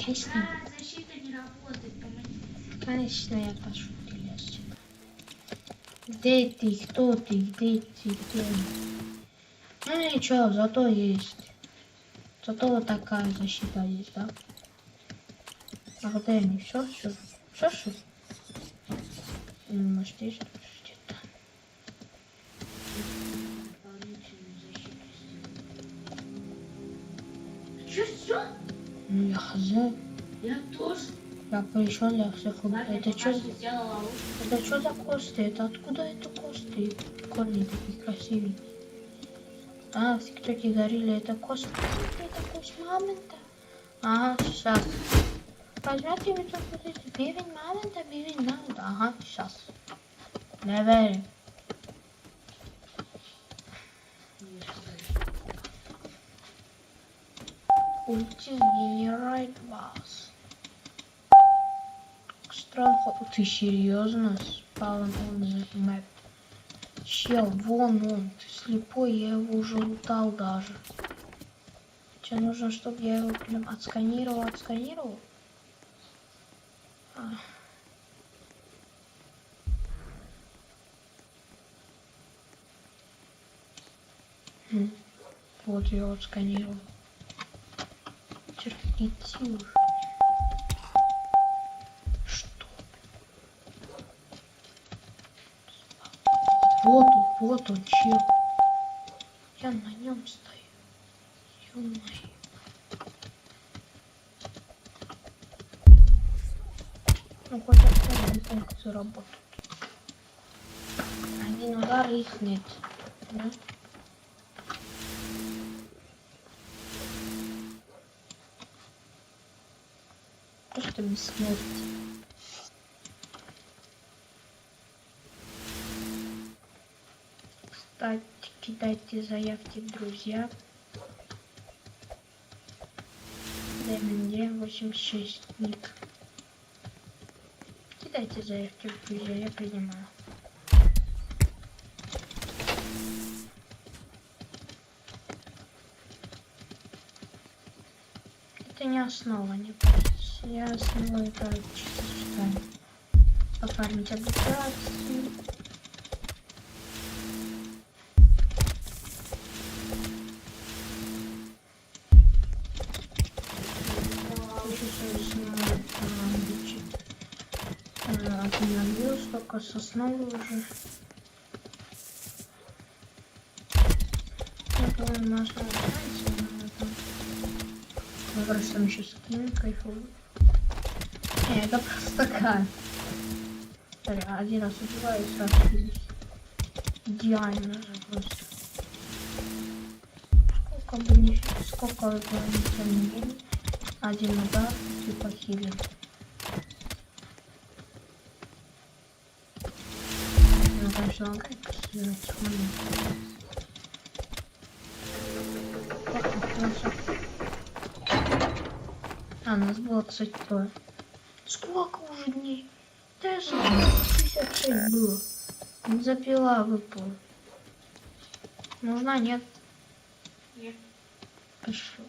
Конечно. Защита не работает, помогите. Конечно, я пошутила. Где ты? Кто ты? Где ты? Где? Ну ничего, зато есть. Зато вот такая защита есть, да? А где они? Все? Может, есть где-то? Дополнительную защиту сделать. Что? Ну я хз. Я тоже. Я пришел для всех. Это что? Сделала лучше. Это что за косты? Это откуда это косты? Корни такие красивые. А, в ТикТоке говорили, это кост. Это кост мамонта. Ага, сейчас. Возьмите мне тут вот эти бивень мамонта, бивень мамонта. Ага, сейчас. Не верю. Ультигенерайт вас. Странхо. Ты серьезно? Spawn on the map. Чел, вон он. Ты слепой, я его уже лутал даже. Тебе нужно, чтобы я его прям отсканировал? А. Вот я его отсканировал. Терпите уже. Что? Вот он, чел. Я на нем стою. Ё-моё. Ну хоть один функцию работает. Один удар их нет. Да? Просто бессмертие. Кстати, кидайте заявки в друзья. ДМД 86 ник. Кидайте заявки в друзья, я принимаю. Это не основа, не парьтесь. Я основу это чисто читаю. Оформить облигации. Остановил столько с основы уже. Это можно узнать. Ну, просто там еще скин кайфовый. Не, это просто как. Смотри, один раз убиваю и сразу видишь. Идеально же просто. Сколько бы не было. Один удар, типа хилит. Ну, конечно, он как сделать А, у нас было, кстати, трое. Сколько уже дней? Даже 56 было. Запила выпала. Нужна, нет? Нет. Пошел.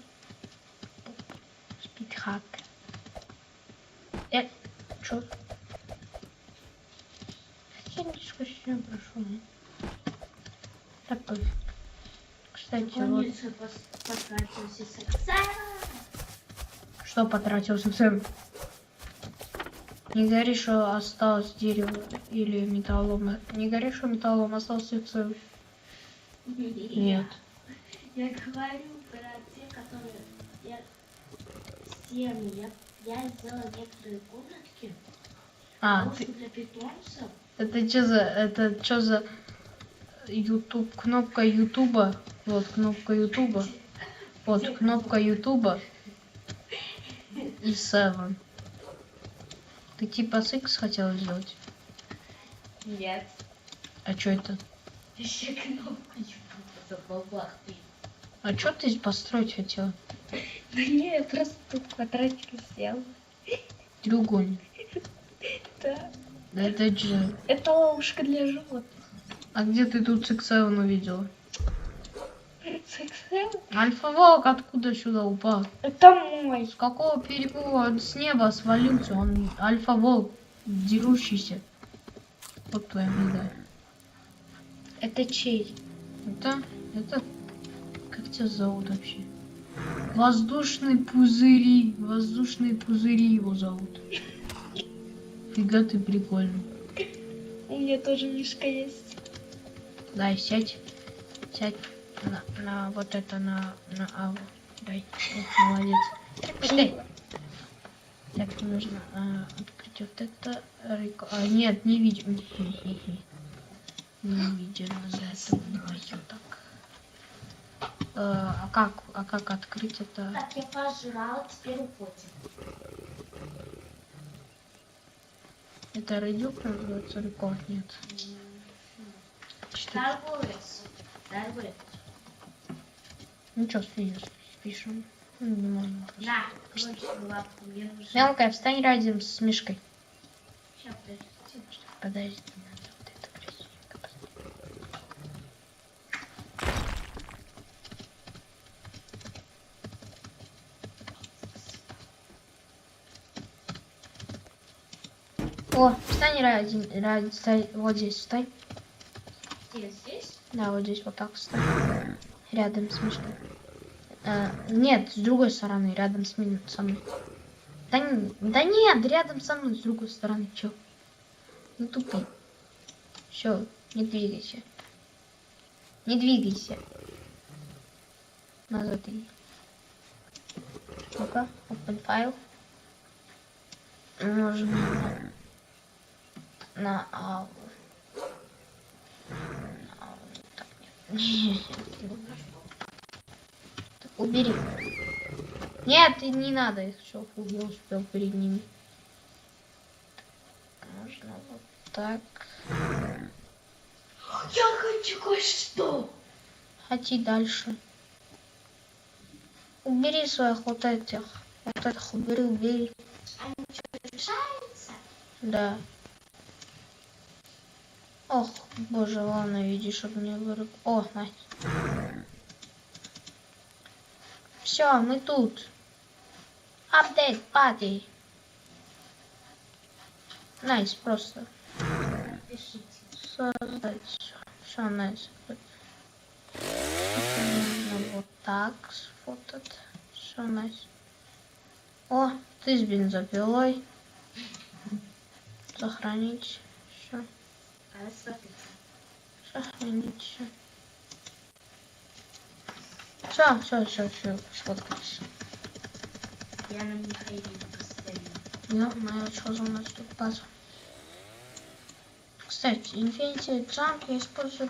Спидхак. Чё? Я не сквозь прошел. Такой. Кстати, вот. Потратился совсем. Что потратился Сэм? Не говори, что осталось дерево или металлолом. Не говори, что металлолом остался целый. Нет. Я говорю про те, которые стены. Я сделала некоторые комнатки. Ты... для питомцев. Это что за YouTube? Кнопка Ютуба. Вот кнопка Ютуба. Вот кнопка Ютуба. И 7. Ты типа с X хотела сделать? Нет. А что это? Еще кнопку Ютуба забыла. А что ты построить хотела? Да не, я просто тут квадратики сделала. Треугольник. Да. Да это же. Это ловушка для животных. А где ты тут с X7 увидела? С X7 Альфа-волк откуда сюда упал? Это мой. С какого перепуга он с неба свалился? Он альфа-волк, дерущийся. Вот твоя беда. Это чей? Это, как тебя зовут вообще? Воздушные пузыри его зовут. Фига ты прикольный. У меня тоже мишка есть. Дай, сядь на вот это, на аву. Дай, вот, молодец. Стой. Так, нужно открыть вот это. Нет, не видим. Не видели за это. Давай вот так. А как открыть это? Так, я пожрала, теперь уходим. Это радиока называется, рекорд? Нет. Торговец. Торговец. Ну что, спишем. Ну, не можно. На, кройся лапку, мне нужно. Мелкая, встань рядом с Мишкой. Сейчас, Подожди, надо вот это красивенько поставить. О, встань рядом, вот здесь встань. Где здесь? Да, вот здесь вот так встань. Рядом с Мишкой. Нет, с другой стороны, рядом со мной. Да нет, рядом со мной, с другой стороны. Чё? Не тупи. Все, не двигайся. Не двигайся. Назад иди. Ну-ка, open файл. Можно на аву. Так, нет. Убери. Нет, не надо их, все, я успел перед ними. Можно вот так. Я хочу кое-что. Ходи дальше. Убери своих вот этих. Вот этих убери. Они что, решаются? Да. Ох, боже, ладно, видишь, чтобы не выруб. О, Настя. Все, мы тут. Апдейт, пати. Найс, просто. Пишите. Создать. Все, найс. Вот так сфотать. Все, найс. О, ты с бензопилой. Сохранить. Все. А смотрите. Сохранить. Все, сфоткались. Я на Михаиле поставила. Ё-моё, что за у нас тут база? Кстати, Infinity Jump я использую